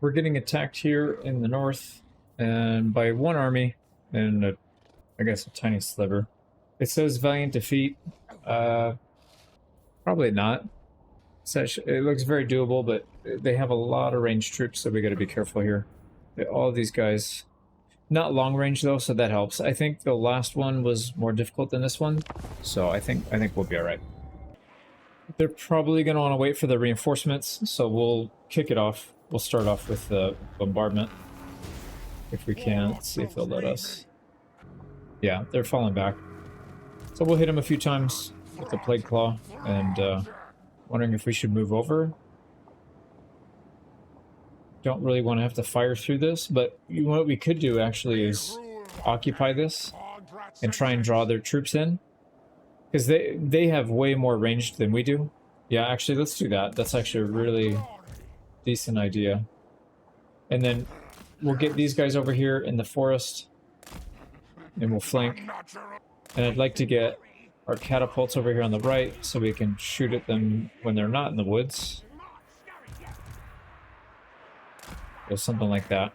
We're getting attacked here in the north, and by one army, and I guess a tiny sliver. It says valiant defeat. Probably not. It looks very doable, but they have a lot of ranged troops, so we got to be careful here. All of these guys, not long range though, so that helps. I think the last one was more difficult than this one, so I think we'll be all right. They're probably going to want to wait for the reinforcements, so we'll kick it off. We'll start off with the bombardment if we can. Let's see if they'll let us. Yeah, they're falling back, so we'll hit them a few times with the Plague Claw, and wondering if we should move over. Don't really want to have to fire through this, but what we could do actually is occupy this and try and draw their troops in, because they have way more range than we do. Yeah, actually, let's do that. That's actually a really decent idea. And then we'll get these guys over here in the forest, and we'll flank. And I'd like to get our catapults over here on the right so we can shoot at them when they're not in the woods. Or something like that.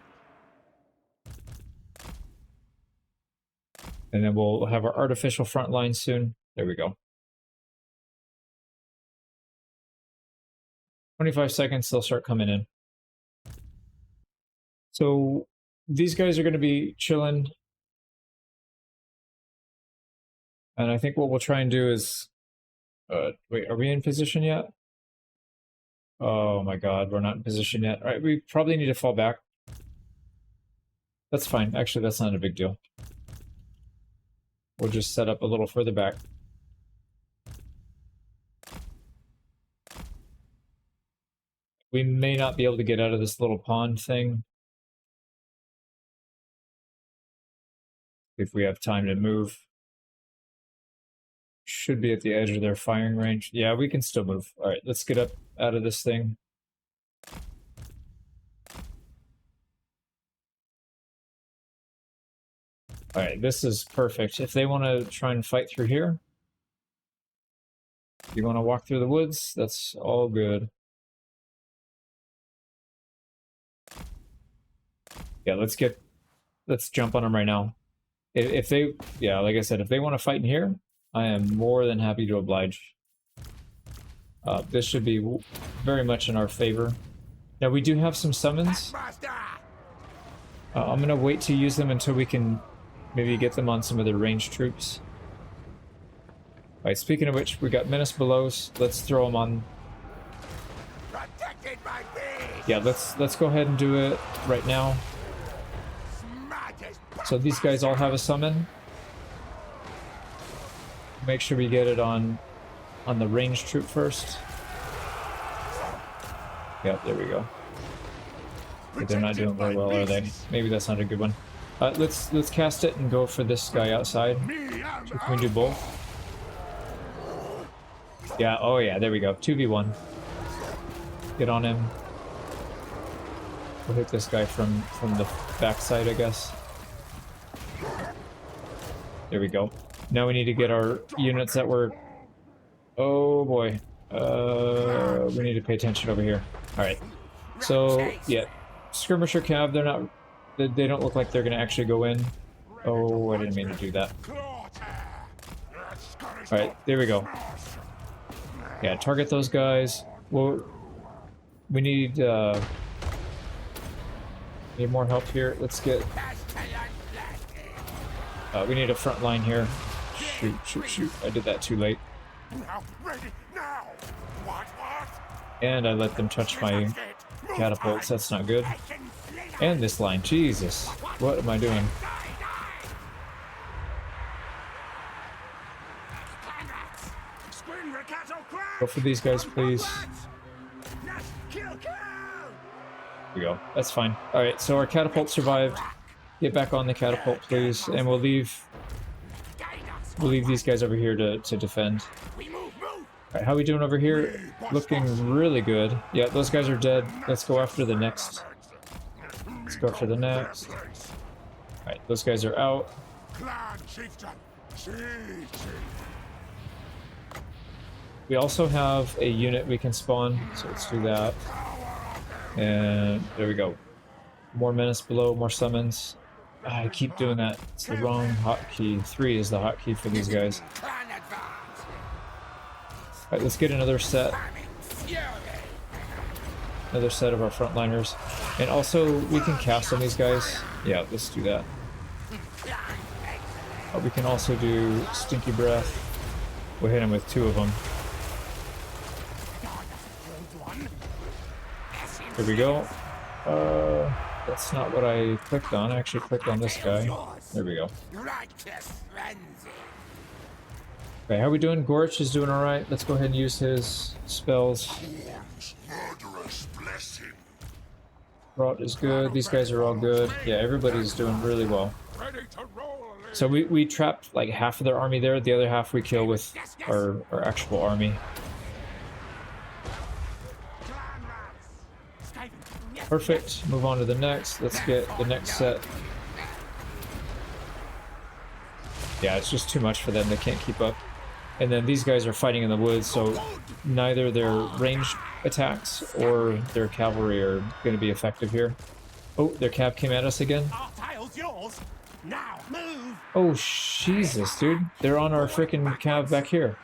And then we'll have our artificial front line soon. There we go. 25 seconds, they'll start coming in. So these guys are going to be chilling. And I think what we'll try and do is... wait, are we in position yet? Oh my god, we're not in position yet. Alright, we probably need to fall back. That's fine. Actually, that's not a big deal. We'll just set up a little further back. We may not be able to get out of this little pond thing. If we have time to move. Should be at the edge of their firing range. Yeah, we can still move. Alright, let's get up out of this thing. Alright, this is perfect. If they want to try and fight through here, you want to walk through the woods, that's all good. Yeah, let's jump on them right now. If they, yeah, like I said, if they want to fight in here, I am more than happy to oblige. This should be very much in our favor. Now, we do have some summons. I'm going to wait to use them until we can maybe get them on some of their ranged troops. Alright, speaking of which, we got Menace below. Let's throw them on. Yeah, let's go ahead and do it right now. So these guys all have a summon. Make sure we get it on the ranged troop first. Yep, there we go. But they're not doing very well, are they? Maybe that's not a good one. Let's cast it and go for this guy outside. So can we do both? Yeah, oh yeah, there we go. 2v1. Get on him. We'll hit this guy from the backside, I guess. There we go. Now we need to get our units that were... Oh boy. We need to pay attention over here. Alright. So, yeah. Skirmisher Cav, they're not... They don't look like they're going to actually go in. Oh, I didn't mean to do that. Alright, there we go. Yeah, target those guys. Well, we need more help here. Let's get... we need a front line here. Shoot. I did that too late. And I let them touch my catapults. That's not good. And this line. Jesus. What am I doing? Go for these guys, please. There we go. That's fine. Alright, so our catapult survived. Get back on the catapult, please. And we'll leave these guys over here to defend. Alright, how are we doing over here? Looking really good. Yeah, those guys are dead. Let's go after the next. Let's go after the next. Alright, those guys are out. We also have a unit we can spawn, so let's do that. And there we go. More menace below, more summons. Ah, I keep doing that. It's the wrong hotkey. 3 is the hotkey for these guys. Alright, let's get another set. Another set of our frontliners. And also, we can cast on these guys. Yeah, let's do that. We can also do Stinky Breath. We'll hit him with 2 of them. Here we go. That's not what I clicked on. I actually clicked on this guy. There we go. Okay, how are we doing? Gorch is doing alright. Let's go ahead and use his spells. Rot is good. These guys are all good. Yeah, everybody's doing really well. So we trapped like half of their army there. The other half we kill with our actual army. Perfect. Move on to the next. Let's get the next set. Yeah, it's just too much for them. They can't keep up. And then these guys are fighting in the woods, so neither their ranged attacks or their cavalry are going to be effective here. Oh, their cav came at us again. Oh, Jesus, dude. They're on our freaking cav back here.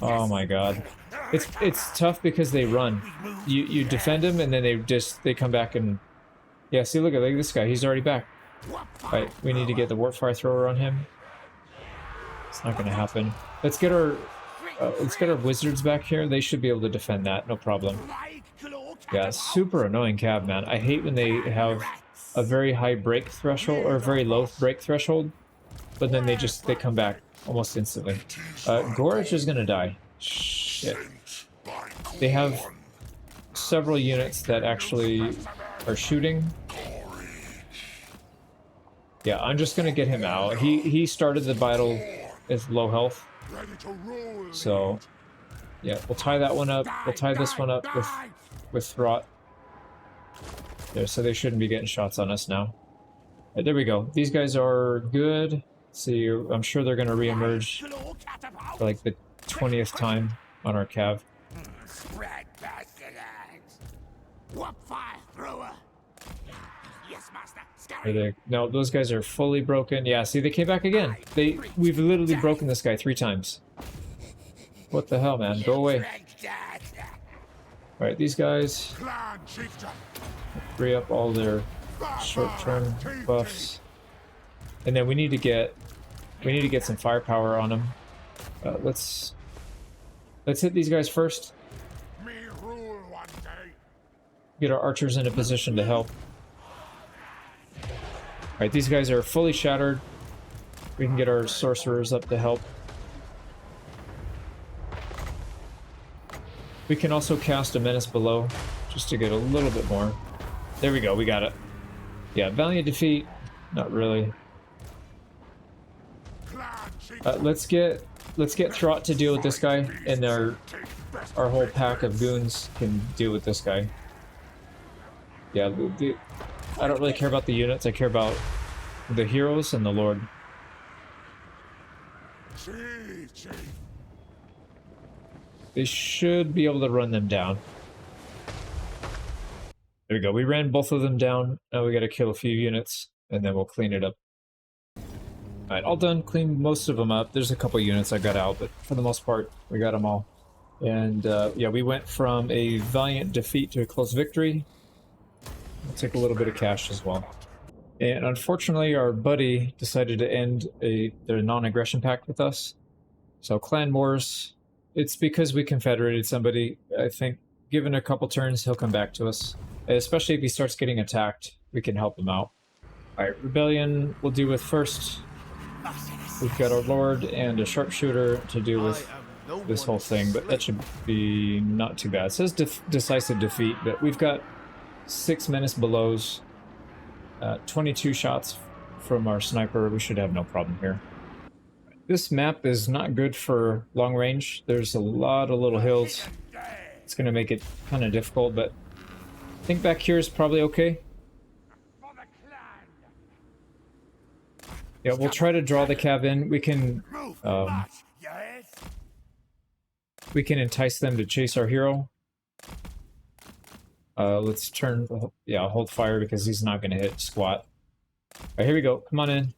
Oh my god. It's tough because they run. You defend them and then they come back and... Yeah, see, look at this guy. He's already back. Alright, we need to get the Warpfire Thrower on him. It's not gonna happen. Let's get our wizards back here. They should be able to defend that, no problem. Yeah, super annoying cav, man. I hate when they have a very high break threshold or a very low break threshold, but then they come back almost instantly. Gorge is gonna die. Shit. They have several units that actually are shooting. Yeah, I'm just gonna get him out. He started the battle with low health. So, yeah, we'll tie that one up. We'll tie this one up with Throt. There, so they shouldn't be getting shots on us now. Right, there we go. These guys are good. Let's see, I'm sure they're gonna re-emerge for like the 20th time on our cav. No, those guys are fully broken. Yeah, see, they came back again. We've literally broken this guy 3 times. What the hell, man? Go away. Alright, these guys free up all their short-term buffs. And then we need to get some firepower on them. Let's hit these guys first. Get our archers in a position to help. Alright, these guys are fully shattered. We can get our sorcerers up to help. We can also cast a menace below, just to get a little bit more. There we go, we got it. Yeah, valiant defeat. Not really. Let's get Throt to deal with this guy, and our whole pack of goons can deal with this guy. Yeah, I don't really care about the units, I care about the heroes and the Lord. They should be able to run them down. There we go, we ran both of them down. Now we gotta kill a few units, and then we'll clean it up. Alright, all done, cleaned most of them up. There's a couple units I got out, but for the most part, we got them all. And yeah, we went from a valiant defeat to a close victory. We'll take a little bit of cash as well. And unfortunately, our buddy decided to end their non-aggression pact with us. So clan wars, it's because we confederated somebody. I think given a couple turns, he'll come back to us. Especially if he starts getting attacked, we can help him out. Alright, rebellion we'll deal with first. We've got our lord and a sharpshooter to deal with this whole thing, but that should be not too bad. It says decisive defeat, but we've got 6 menace belows, 22 shots from our sniper. We should have no problem here. This map is not good for long range. There's a lot of little hills. It's going to make it kind of difficult, but I think back here is probably okay. Yeah, we'll try to draw the cav in. We can entice them to chase our hero. Let's turn, yeah, hold fire because he's not going to hit squat. All right, here we go. Come on in.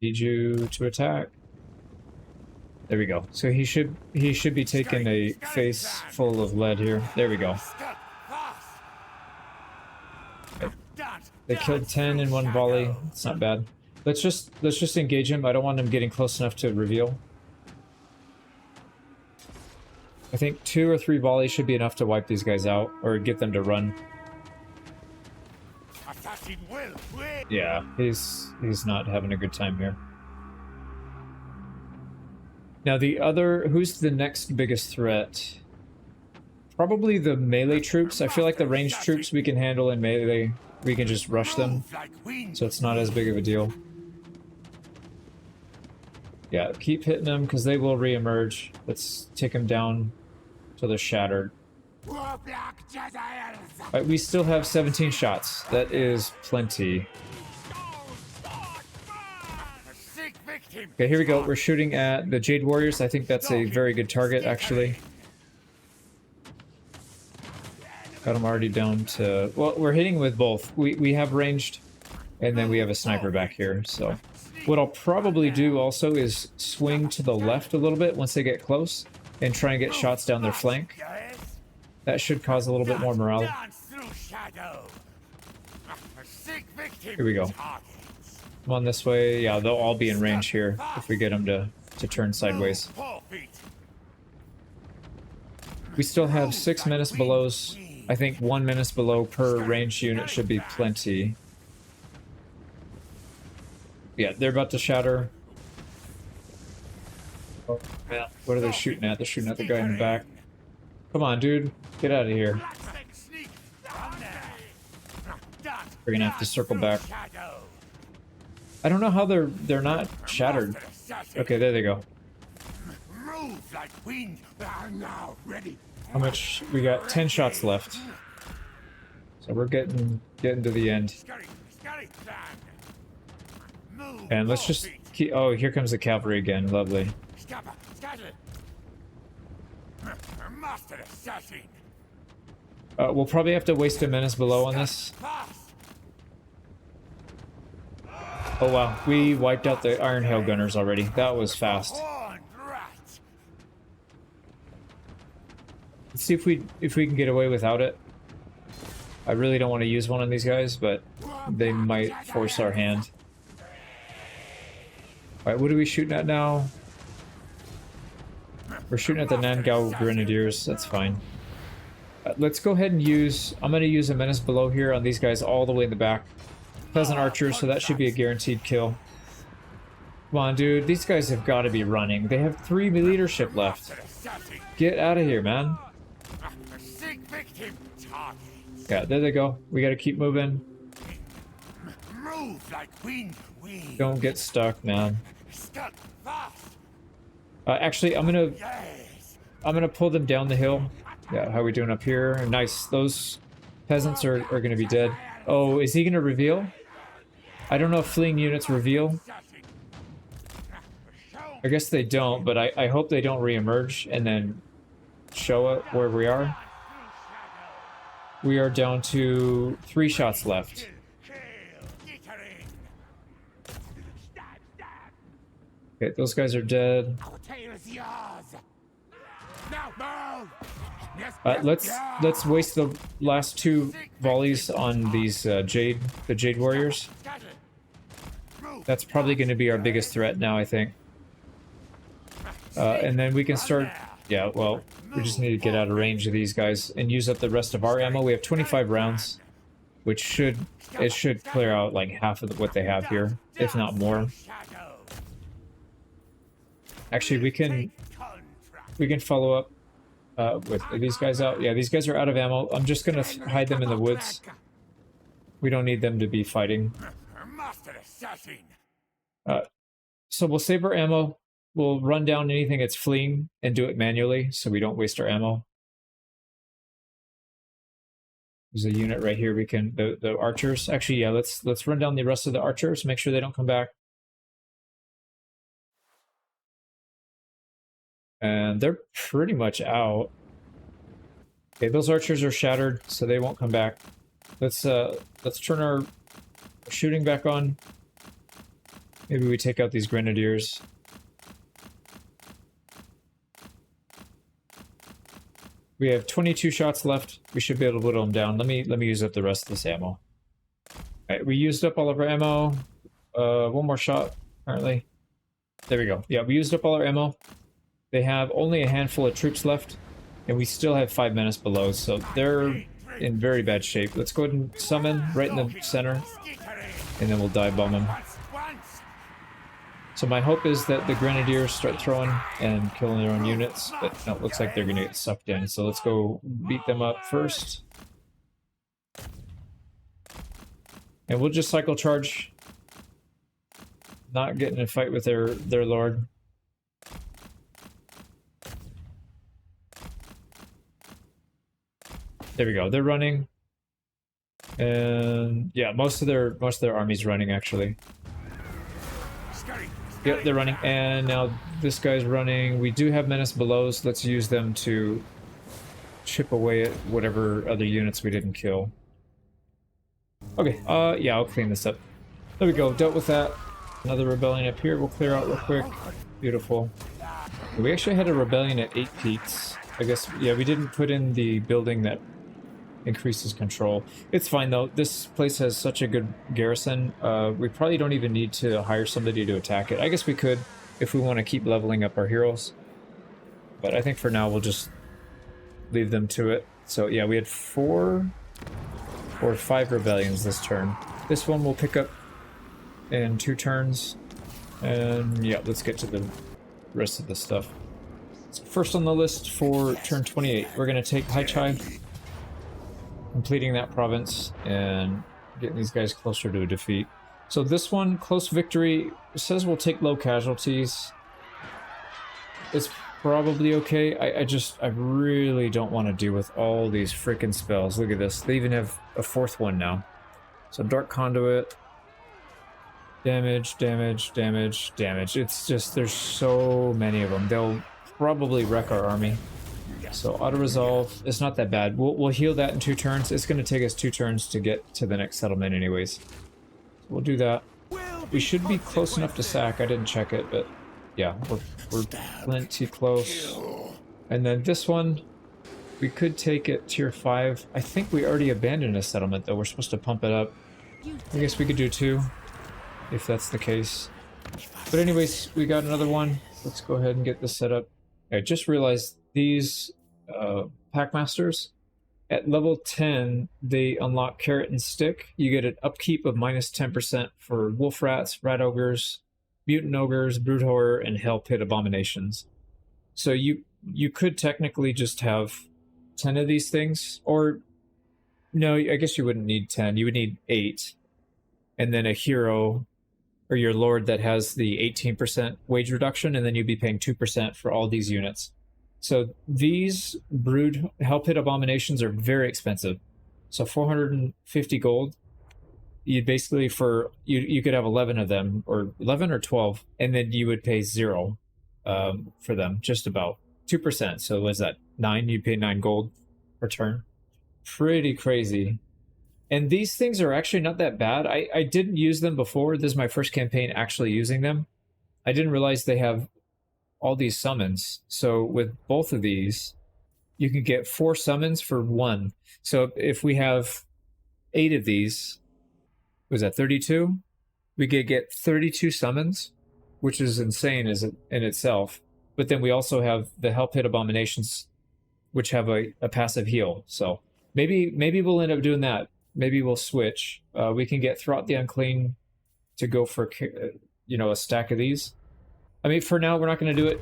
Need you to attack. There we go. So he should be taking a face full of lead here. There we go. They killed 10 in one volley. It's not bad. Let's just engage him. I don't want him getting close enough to reveal. I think 2 or 3 volleys should be enough to wipe these guys out or get them to run. Yeah, he's not having a good time here. Now the other, who's the next biggest threat? Probably the melee troops. I feel like the ranged troops we can handle in melee. We can just rush them, so it's not as big of a deal. Yeah, keep hitting them because they will re-emerge. Let's take them down till they're shattered. Right, we still have 17 shots. That is plenty. Okay, here we go. We're shooting at the Jade Warriors. I think that's a very good target, actually. Got him already down to... Well, we're hitting with both. We have ranged, and then we have a sniper back here, so... What I'll probably do also is swing to the left a little bit once they get close, and try and get shots down their flank. That should cause a little bit more morale. Here we go. Come on this way. Yeah, they'll all be in range here if we get them to turn sideways. We still have 6 menace belows. I think 1 menace below per ranged unit should be plenty. Yeah, they're about to shatter. Oh, man. What are they shooting at? They're shooting at the guy in the back. Come on, dude. Get out of here. We're gonna have to circle back. I don't know how they're not shattered. Okay, there they go. How much? We got 10 shots left. So we're getting to the end. And let's just keep... Oh, here comes the cavalry again. Lovely. We'll probably have to waste a menace below on this. Oh wow, we wiped out the Iron Hail Gunners already. That was fast. Let's see if we can get away without it. I really don't want to use one on these guys, but they might force our hand. Alright, what are we shooting at now? We're shooting at the Nangao Grenadiers. That's fine. Let's go ahead and use... I'm going to use a menace below here on these guys all the way in the back. Peasant archers, so that should be a guaranteed kill. Come on, dude. These guys have got to be running. They have 3 leadership left. Get out of here, man. Yeah, there they go. We got to keep moving. Don't get stuck, man. Actually, I'm gonna pull them down the hill. Yeah, how are we doing up here? Nice. Those peasants are gonna be dead. Oh, is he gonna reveal? I don't know if fleeing units reveal. I guess they don't, but I hope they don't re-emerge and then show it where we are. We are down to 3 shots left. Okay, those guys are dead. Let's waste the last 2 volleys on these the Jade Warriors. That's probably going to be our biggest threat now, I think. And then we can start... Yeah, well, we just need to get out of range of these guys and use up the rest of our ammo. We have 25 rounds, which should clear out like half of what they have here, if not more. Actually, we can follow up with these guys out. Yeah, these guys are out of ammo. I'm just gonna hide them in the woods. We don't need them to be fighting. So we'll save our ammo. We'll run down anything that's fleeing and do it manually so we don't waste our ammo. There's a unit right here. We can the archers. Actually, yeah, let's run down the rest of the archers, make sure they don't come back. And they're pretty much out. Okay, those archers are shattered, so they won't come back. Let's turn our shooting back on. Maybe we take out these grenadiers. We have 22 shots left. We should be able to whittle them down. Let me use up the rest of this ammo. Alright, we used up all of our ammo. One more shot, apparently. There we go. Yeah, we used up all our ammo. They have only a handful of troops left, and we still have 5 minutes below, so they're in very bad shape. Let's go ahead and summon right in the center, and then we'll dive bomb them. So my hope is that the grenadiers start throwing and killing their own units, but no, it looks like they're going to get sucked in. So let's go beat them up first. And we'll just cycle charge. Not get in a fight with their lord. There we go. They're running. And yeah, most of their army's running actually. Yep, they're running, and now this guy's running. We do have menace below, so let's use them to chip away at whatever other units we didn't kill. Okay, yeah, I'll clean this up. There we go, dealt with that. Another rebellion up here, we'll clear out real quick. Beautiful. We actually had a rebellion at 8 peaks. I guess, yeah, we didn't put in the building that increases control. It's fine though, this place has such a good garrison, we probably don't even need to hire somebody to attack it. I guess we could if we want to keep leveling up our heroes, but I think for now we'll just leave them to it. So yeah, we had 4 or 5 rebellions this turn. This one we'll pick up in 2 turns, and yeah, let's get to the rest of the stuff. So first on the list for turn 28, we're going to take High Chai, completing that province and getting these guys closer to a defeat. So this one, close victory, says we'll take low casualties. It's probably okay. I really don't want to deal with all these freaking spells. Look at this. They even have a 4th one now. So Dark Conduit, damage, damage, damage, damage. It's just, there's so many of them. They'll probably wreck our army. So auto-resolve, it's not that bad. We'll heal that in 2 turns. It's going to take us 2 turns to get to the next settlement anyways. We'll do that. We should be close enough to sack. I didn't check it, but yeah, we're plenty close. And then this one, we could take it tier 5. I think we already abandoned a settlement though. We're supposed to pump it up. I guess we could do 2, if that's the case. But anyways, we got another one. Let's go ahead and get this set up. I just realized these Packmasters, at level 10, they unlock Carrot and Stick. You get an upkeep of minus 10% for Wolf Rats, Rat Ogres, Mutant Ogres, Brood Horror, and Hell Pit Abominations. So you could technically just have 10 of these things, or no, I guess you wouldn't need 10. You would need 8, and then a hero or your lord that has the 18% wage reduction, and then you'd be paying 2% for all these units. So these Brood Hell Pit Abominations are very expensive. So 450 gold. You'd basically, you could have 11 of them, or 11 or 12, and then you would pay 0 for them, just about 2%. So was that 9? You'd pay 9 gold per turn. Pretty crazy. And these things are actually not that bad. I didn't use them before. This is my first campaign actually using them. I didn't realize they have all these summons. So with both of these, you can get 4 summons for 1. So if we have 8 of these, was that 32? We could get 32 summons, which is insane in itself. But then we also have the Hell Pit Abominations, which have a passive heal. So maybe we'll end up doing that. Maybe we'll switch. We can get Throughout the Unclean to go for, a stack of these. I mean, for now, we're not going to do it,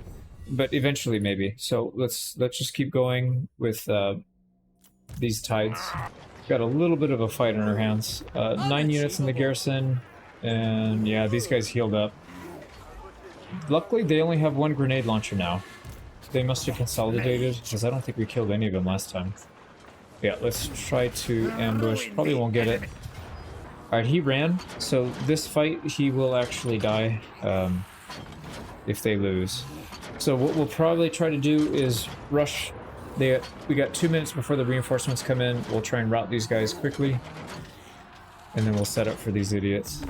but eventually maybe. So let's just keep going with these tides. Got a little bit of a fight on our hands. 9 units in the garrison, and yeah, these guys healed up. Luckily, they only have 1 grenade launcher now. They must have consolidated, because I don't think we killed any of them last time. Yeah, let's try to ambush. Probably won't get it. Alright, he ran, so this fight, he will actually die if they lose. So what we'll probably try to do is rush We got 2 minutes before the reinforcements come in. We'll try and rout these guys quickly. And then we'll set up for these idiots.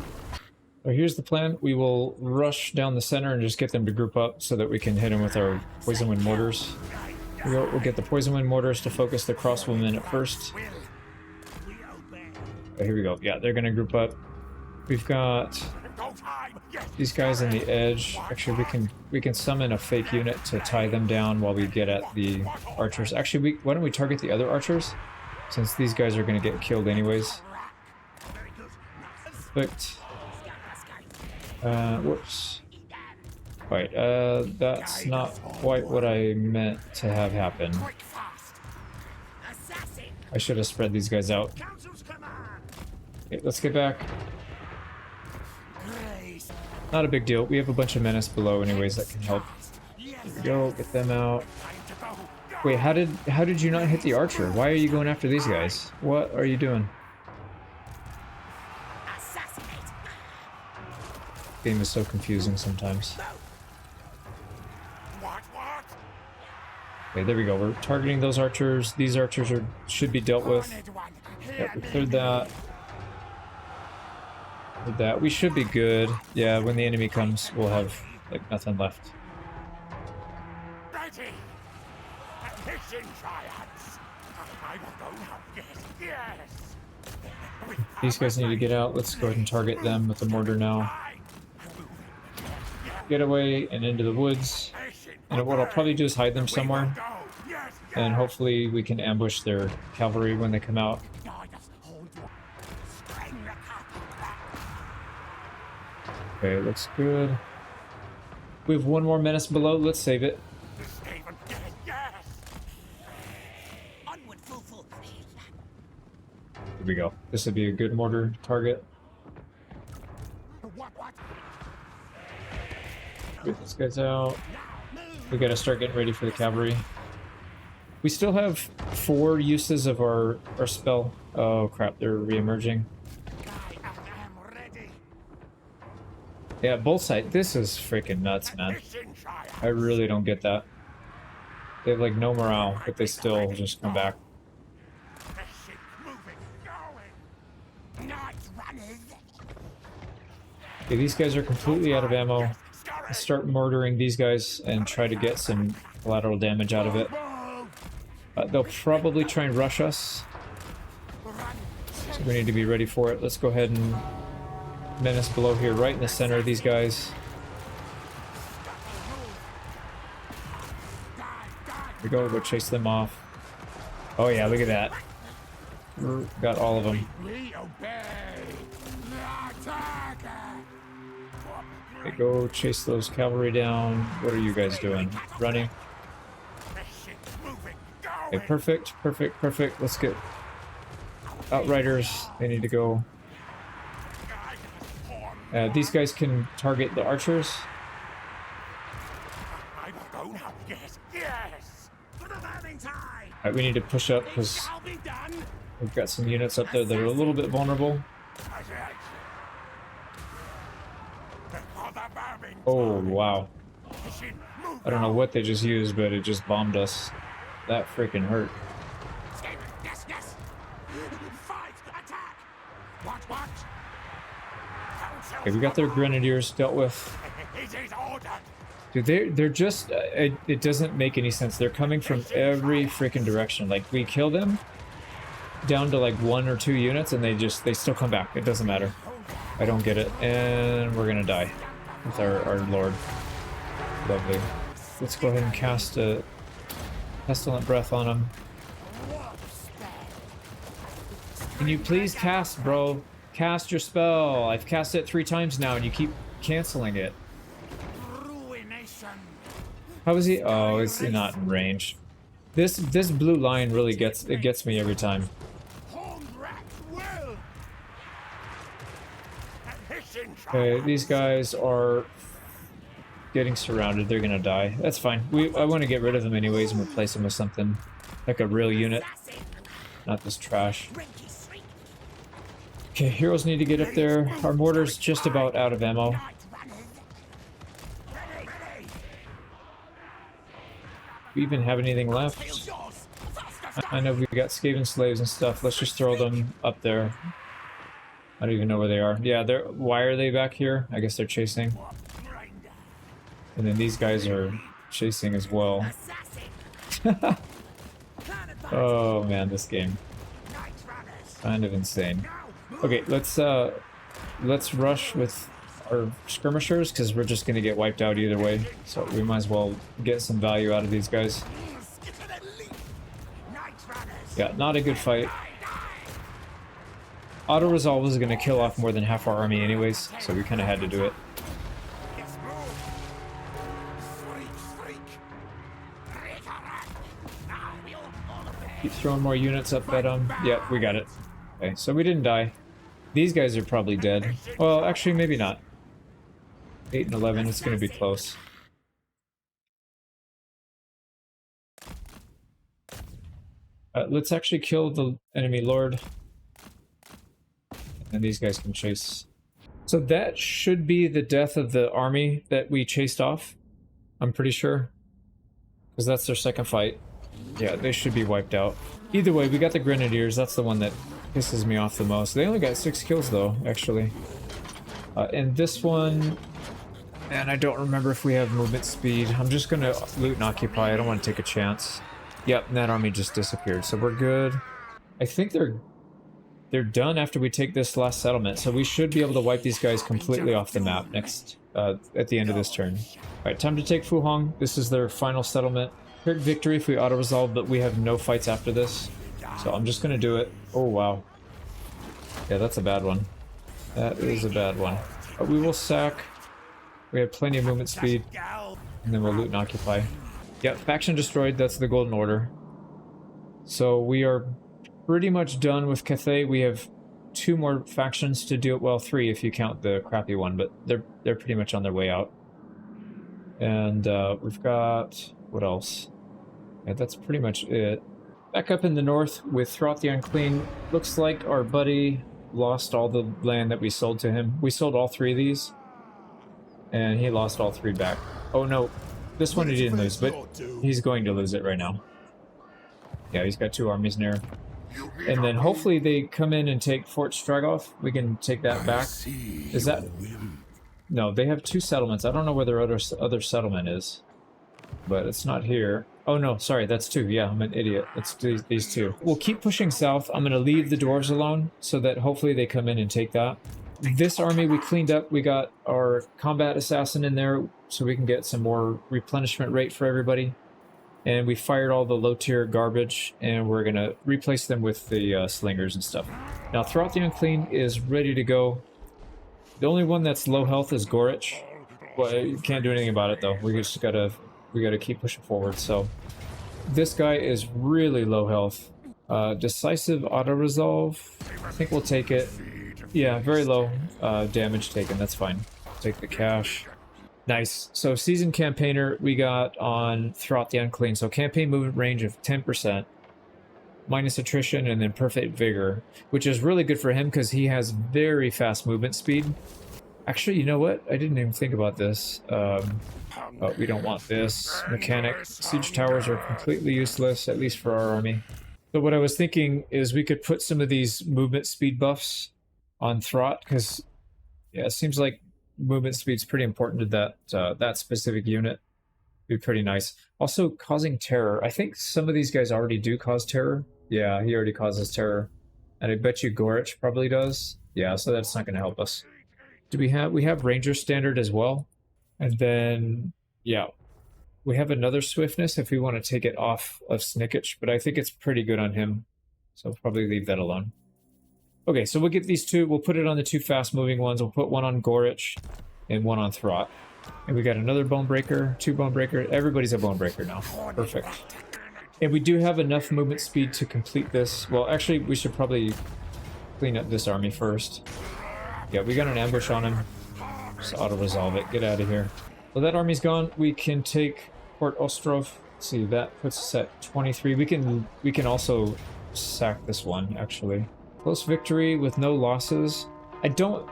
So here's the plan. We will rush down the center and just get them to group up so that we can hit them with our poison wind mortars. We'll get the poison wind mortars to focus the crossbowmen at first. Oh, here we go. Yeah, they're going to group up. We've got these guys on the edge. Actually, we can summon a fake unit to tie them down while we get at the archers. Actually, why don't we target the other archers? Since these guys are going to get killed anyways. Perfect. Whoops. Right, that's not quite what I meant to have happen. I should have spread these guys out. Okay, let's get back. Not a big deal. We have a bunch of menace below anyways that can help. Here we go, get them out. Wait, how did you not hit the archer? Why are you going after these guys? What are you doing? Game is so confusing sometimes. Okay, there we go. We're targeting those archers. These archers should be dealt with. Yep, we cleared that. With that, we should be good. Yeah, when the enemy comes, we'll have like nothing left. These guys need to get out. Let's go ahead and target them with the mortar now. Get away and into the woods. And what I'll probably do is hide them somewhere. And hopefully we can ambush their cavalry when they come out. Okay, looks good. We have one more menace below. Let's save it. Here we go. This would be a good mortar target. Get these guys out. We gotta start getting ready for the cavalry. We still have 4 uses of our spell. Oh crap, they're re-emerging. Yeah, both sides. This is freaking nuts, man. I really don't get that. They have like no morale, but they still just come back. Okay, these guys are completely out of ammo. Let's start murdering these guys and try to get some collateral damage out of it. They'll probably try and rush us. So we need to be ready for it. Let's go ahead and menace below here, right in the center of these guys. Here we go chase them off. Oh yeah, look at that. Got all of them. Okay, go chase those cavalry down. What are you guys doing? Running? Okay, perfect, perfect, perfect. Let's get outriders. They need to go. These guys can target the archers. Alright, we need to push up because we've got some units up there that are a little bit vulnerable. Oh, wow. I don't know what they just used, but it just bombed us. That freaking hurt. Okay, we got their grenadiers dealt with. Dude, they're just... it doesn't make any sense. They're coming from every freaking direction. Like, we kill them down to like 1 or 2 units, and they still come back. It doesn't matter. I don't get it. And we're gonna die with our lord. Lovely. Let's go ahead and cast a pestilent breath on him. Can you please cast, bro? Cast your spell. I've cast it 3 times now, and you keep canceling it. How is he? Oh, it's not in range. This blue line really gets me every time. Okay, these guys are getting surrounded. They're gonna die. That's fine. I want to get rid of them anyways and replace them with something like a real unit, not this trash. Okay, heroes need to get up there. Our mortar's just about out of ammo. Do we even have anything left? I know we got Skaven slaves and stuff. Let's just throw them up there. I don't even know where they are. Yeah, they're. Why are they back here? I guess they're chasing. And then these guys are chasing as well. Oh man, this game. Kind of insane. Okay, let's rush with our skirmishers because we're just gonna get wiped out either way. So we might as well get some value out of these guys. Yeah, not a good fight. Auto resolve was gonna kill off more than half our army anyways, so we kind of had to do it. Keep throwing more units up at them. Yep, we got it. Okay, so we didn't die. These guys are probably dead. Well, actually, maybe not. 8 and 11, it's going to be close. Let's actually kill the enemy lord. And these guys can chase. So that should be the death of the army that we chased off. I'm pretty sure. Because that's their second fight. Yeah, they should be wiped out. Either way, we got the Grenadiers. That's the one that pisses me off the most. They only got 6 kills though, actually. And this one... Man, I don't remember if we have movement speed. I'm just gonna loot and occupy. I don't want to take a chance. Yep, and that army just disappeared, so we're good. I think they're done after we take this last settlement, so we should be able to wipe these guys completely off the map next at the end of this turn. Alright, time to take Fu Hong. This is their final settlement. Quick victory if we auto-resolve, but we have no fights after this. So I'm just gonna do it. Oh, wow. Yeah, that's a bad one. That is a bad one. But we will sack. We have plenty of movement speed. And then we'll loot and occupy. Yep, faction destroyed. That's the Golden Order. So we are pretty much done with Cathay. We have 2 more factions to do it. Well, 3 if you count the crappy one, but they're pretty much on their way out. And we've got... What else? Yeah, that's pretty much it. Back up in the north with Throt the Unclean. Looks like our buddy lost all the land that we sold to him. We sold all 3 of these. And he lost all 3 back. Oh no, this one he didn't lose, but he's going to lose it right now. Yeah, he's got 2 armies in there. And then hopefully they come in and take Fort Stragov. We can take that back. Is that... No, they have 2 settlements. I don't know where their other settlement is. But it's not here. Oh no, sorry, that's 2. Yeah, I'm an idiot. It's these 2. We'll keep pushing south. I'm going to leave the dwarves alone so that hopefully they come in and take that. This army we cleaned up. We got our combat assassin in there so we can get some more replenishment rate for everybody. And we fired all the low tier garbage and we're going to replace them with the slingers and stuff. Now, Throughout the Unclean is ready to go. The only one that's low health is Gorich. Well, you can't do anything about it though. We just gotta keep pushing forward. So this guy is really low health. Decisive auto resolve. I think we'll take it. Yeah, very low damage taken. That's fine. Take the cash. Nice. So seasoned campaigner we got on Throughout the Unclean. So campaign movement range of 10%, minus attrition, and then perfect vigor, which is really good for him because he has very fast movement speed. Actually, you know what? I didn't even think about this. But we don't want this. Mechanic. Siege towers are completely useless, at least for our army. So what I was thinking is we could put some of these movement speed buffs on Throt, because yeah, it seems like movement speed's pretty important to that specific unit. Be pretty nice. Also, causing terror. I think some of these guys already do cause terror. Yeah, he already causes terror. And I bet you Gorich probably does. Yeah, so that's not going to help us. Do we have Ranger Standard as well? And then, yeah, we have another Swiftness if we want to take it off of Snikch, but I think it's pretty good on him. So I'll probably leave that alone. Okay, so we'll get these 2. We'll put it on the 2 fast-moving ones. We'll put 1 on Gorich and 1 on Throt. And we got another Bonebreaker, 2 Bonebreaker. Everybody's a Bonebreaker now. Perfect. And we do have enough movement speed to complete this. Well, actually, we should probably clean up this army first. Yeah, we got an ambush on him. Just auto-resolve it. Get out of here. Well, that army's gone. We can take Port Ostrov. Let's see, that puts us at 23. We can also sack this one, actually. Close victory with no losses. I don't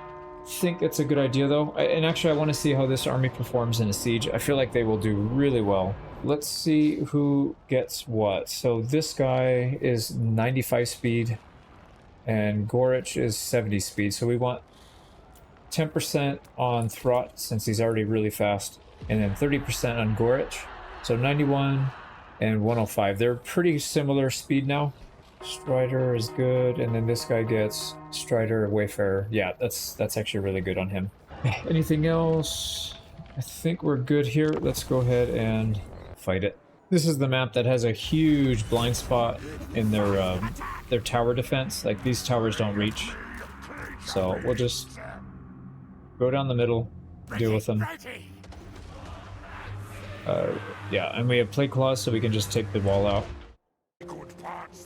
think it's a good idea, though. And actually, I want to see how this army performs in a siege. I feel like they will do really well. let's see who gets what. So this guy is 95 speed, and Gorich is 70 speed. So we want 10% on Throt, since he's already really fast, and then 30% on Gorich. So 91 and 105. They're pretty similar speed now. Strider is good, and then this guy gets Strider, Wayfarer. Yeah, that's actually really good on him. Anything else? I think we're good here. Let's go ahead and fight it. This is the map that has a huge blind spot in their tower defense. Like, these towers don't reach. So we'll just go down the middle, deal with them. Yeah, and we have plate claws, so we can just take the wall out.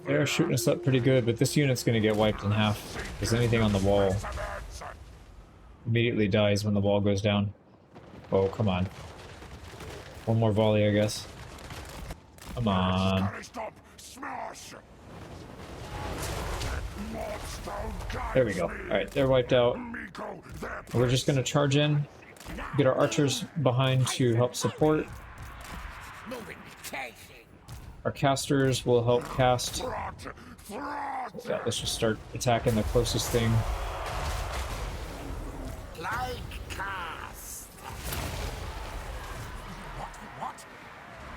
They're shooting us up pretty good, but this unit's going to get wiped in half, because anything on the wall immediately dies when the wall goes down. Oh, come on. One more volley, I guess. Come on. There we go. Alright, they're wiped out. We're just going to charge in, get our archers behind to help support. Our casters will help cast. Yeah, let's just start attacking the closest thing.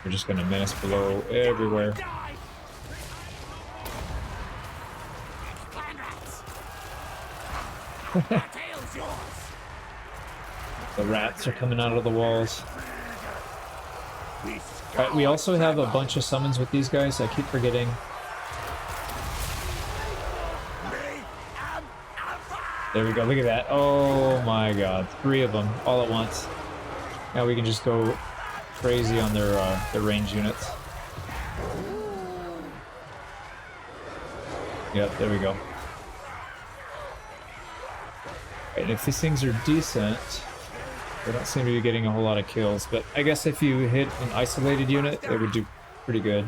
We're just gonna menace below everywhere. The rats are coming out of the walls. Alright, we also have a bunch of summons with these guys, I keep forgetting. There we go, look at that. Oh my god, 3 of them all at once. Now we can just go crazy on their range units. Yep, there we go. And if these things are decent, they don't seem to be getting a whole lot of kills, but I guess if you hit an isolated unit, it would do pretty good.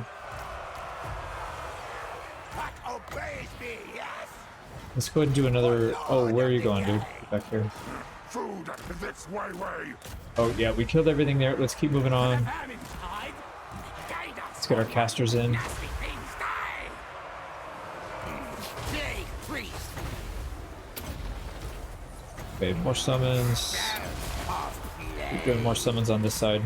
Let's go ahead and do another... Oh, where are you going, dude? Get back here. Oh, yeah, we killed everything there. Let's keep moving on. Let's get our casters in. Okay, more summons. Keep doing more summons on this side.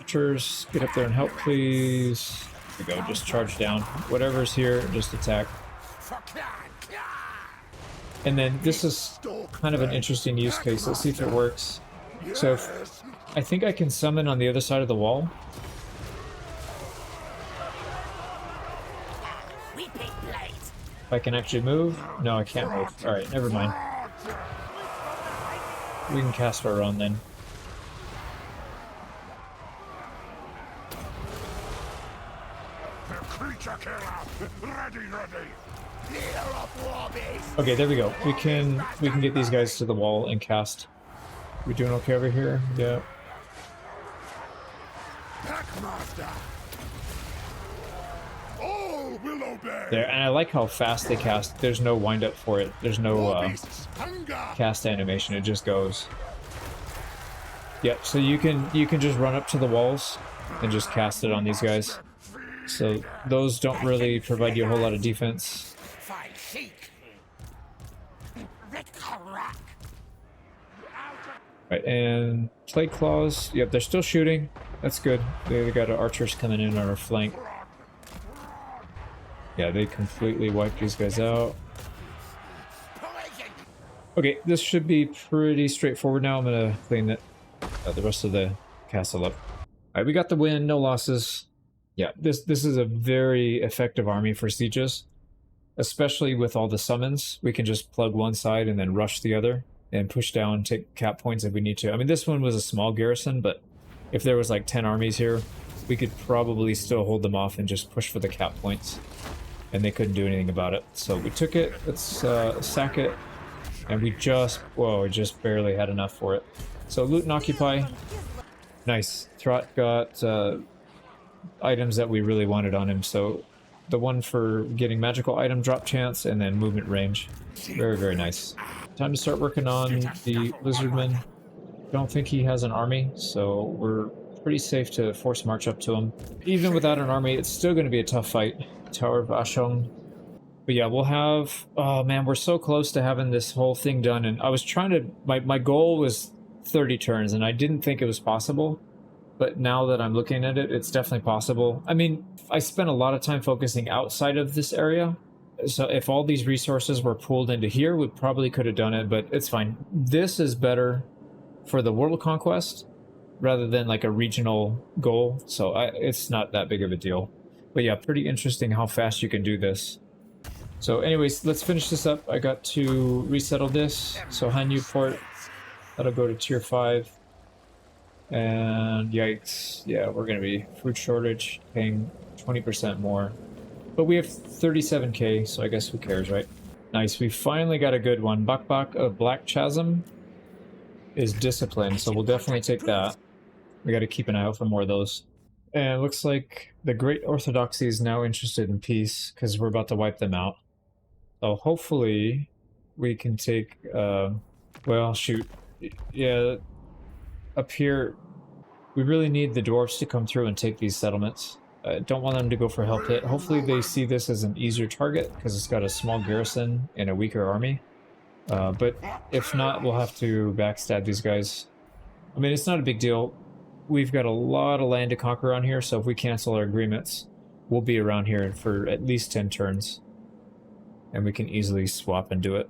Archers, get up there and help, please. There we go, just charge down. Whatever's here, just attack. And then this is kind of an interesting use case. Let's see if it works. So I think I can summon on the other side of the wall. If I can actually move? No, I can't move. Alright, never mind. We can cast our own then. Okay, there we go. We can get these guys to the wall and cast. We doing okay over here? Yeah. There, and I like how fast they cast. There's no wind up for it. There's no cast animation. It just goes. Yep. So you can just run up to the walls and just cast it on these guys. So those don't really provide you a whole lot of defense. Right, and plate claws. Yep, they're still shooting. That's good. They got archers coming in on our flank. Yeah, they completely wiped these guys out. Okay, this should be pretty straightforward now. I'm gonna clean the rest of the castle up. Alright, we got the win, no losses. Yeah, this is a very effective army for sieges. Especially with all the summons. We can just plug one side and then rush the other. And push down, take cap points if we need to. I mean, this one was a small garrison, but if there was like 10 armies here, we could probably still hold them off and just push for the cap points. And they couldn't do anything about it. So we took it, let's sack it, and we just barely had enough for it. So loot and occupy. Nice. Throt got items that we really wanted on him. So the one for getting magical item drop chance and then movement range. Very, very nice. Time to start working on the lizardmen. don't think he has an army, so we're pretty safe to force march up to him. Even without an army, it's still going to be a tough fight. Tower of Ashong. But yeah, we'll have... Oh man, we're so close to having this whole thing done, and I was trying to... My goal was 30 turns, and I didn't think it was possible. But now that I'm looking at it, it's definitely possible. I mean, I spent a lot of time focusing outside of this area. So if all these resources were pooled into here, we probably could have done it, but it's fine. This is better for the world conquest rather than like a regional goal. So it's not that big of a deal. But yeah, pretty interesting how fast you can do this. So anyways, let's finish this up. I got to resettle this. So Hanyu port, that'll go to tier 5. And yikes, yeah, we're gonna be food shortage, paying 20% more. But we have 37k, so I guess who cares, right? Nice, we finally got a good one. Bakbak of Black Chasm is disciplined, so we'll definitely take that. We gotta keep an eye out for more of those. And it looks like the Great Orthodoxy is now interested in peace, because we're about to wipe them out. So hopefully we can take, well, shoot, yeah, up here, we really need the dwarves to come through and take these settlements. I don't want them to go for help hit. Hopefully they see this as an easier target because it's got a small garrison and a weaker army. But if not, we'll have to backstab these guys. I mean, it's not a big deal. We've got a lot of land to conquer around here, so if we cancel our agreements, we'll be around here for at least 10 turns. And we can easily swap and do it.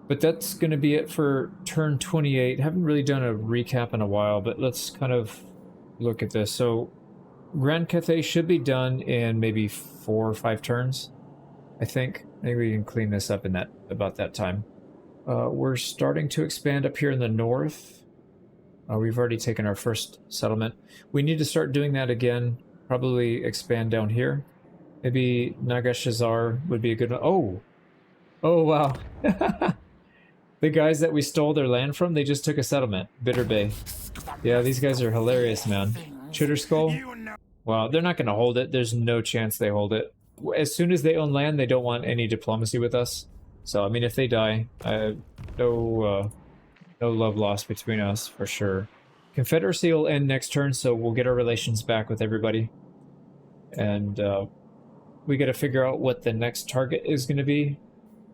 But that's going to be it for turn 28. Haven't really done a recap in a while, but let's kind of look at this. So Grand Cathay should be done in maybe 4 or 5 turns, I think. Maybe we can clean this up in about that time. We're starting to expand up here in the north. We've already taken our first settlement. We need to start doing that again. Probably expand down here. Maybe Nagashazar would be a good one. Oh, wow. The guys that we stole their land from, they just took a settlement. Bitter Bay. Yeah, these guys are hilarious, man. Chitter Skull? Wow, they're not going to hold it. There's no chance they hold it. As soon as they own land, they don't want any diplomacy with us. So, I mean, if they die, no love lost between us, for sure. Confederacy will end next turn, so we'll get our relations back with everybody. And we got to figure out what the next target is going to be.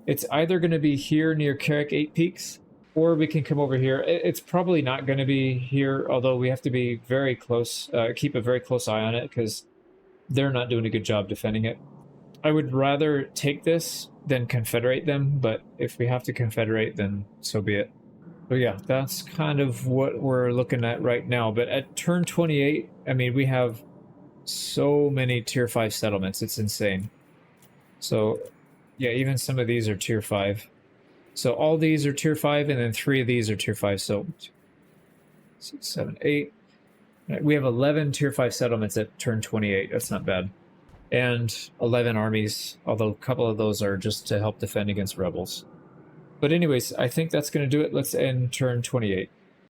It's either going to be here near Carrick 8 Peaks, or we can come over here. It's probably not going to be here, although we have to be very close, keep a very close eye on it, because they're not doing a good job defending it. I would rather take this than confederate them, but if we have to confederate, then so be it. But yeah, that's kind of what we're looking at right now. But at turn 28, I mean, we have so many tier 5 settlements. It's insane. So yeah, even some of these are tier 5. So all these are tier 5, and then 3 of these are tier 5. So 6, 7, 8. We have 11 tier 5 settlements at turn 28. That's not bad. And 11 armies, although a couple of those are just to help defend against rebels. But anyways, I think that's going to do it. Let's end turn 28.